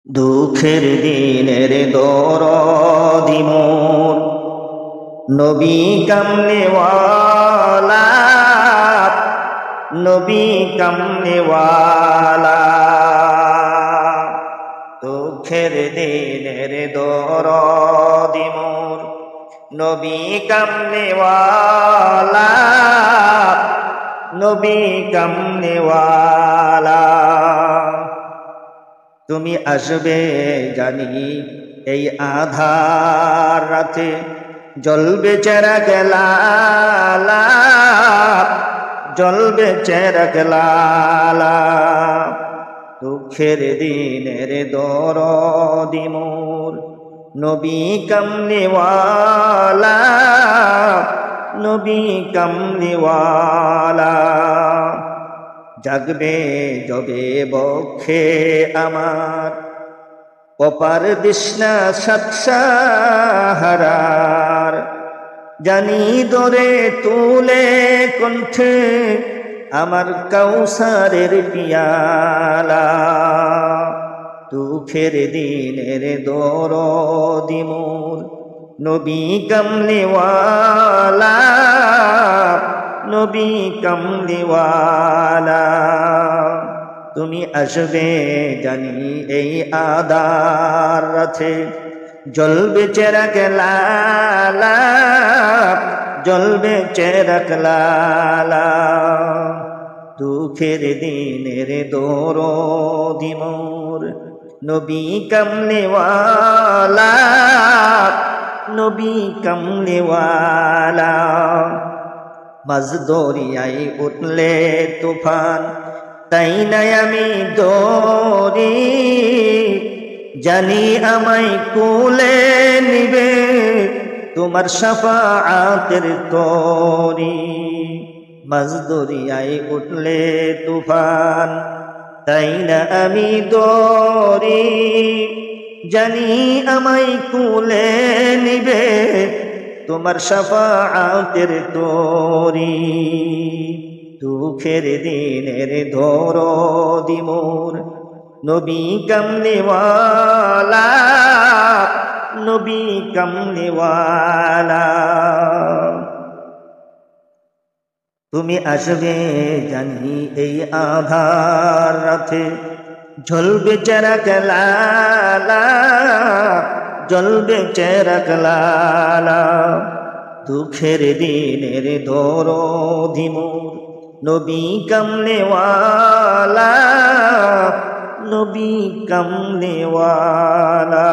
দুঃখের দিনের দরদি মোর নবী কামনেওয়ালা, নবী কামনেওয়ালা। দুঃখের দিনের দরদি মোর নবী কামনেওয়ালা, নবী কামনেওয়ালা। তুমি আসবে জানি এই আধার রাতে, জ্বলবে চেরাগ লালা, জ্বলবে চেরাগ লালা। দুঃখের দিনের দরদি মোর নবী কামনেওয়ালা, নবী কামনেওয়ালা। জাগবে যবে বক্ষে আমার কপার তৃষ্ণা সাতসাহারার, জানি দরে তুলে কণ্ঠে আমার কাউসারের পিয়ালা। দুঃখের দিনের দরদি মোর নবী কামনেওয়ালা, নবী কামনেওয়ালা। তুমি আসবে জানি এই আধার রাতে, জ্বলবে চেরাগ লালা, জ্বলবে চেরাগ লালা। দুঃখের দিনের দরদি মোর নবী কামনেওয়ালা, নবী কামনেওয়ালা। মাঝ দরিয়ায় উঠলে তুফান, তাই নাই আমি দরি, জানি আমায় কুলে নিবে তোমার শাফাআতের তরি। মাঝ দরিয়ায় উঠলে তুফান, তাই না আমি দরি, জানি আমায় কুলে নিবে তোমার শাফাআতের তরি। দুঃখের দিনের দরদি মোর নবী কামনেওয়ালা, নবী কামনেওয়ালা। তুমি আসবে জানি এই আধার রাতে, জ্বলবে চেরাগ লালা, জ্বলবে চেরাগ লালা। দুঃখের দিনের দরদি মোর নবী কামনেওয়ালা, নবী কামনেওয়ালা।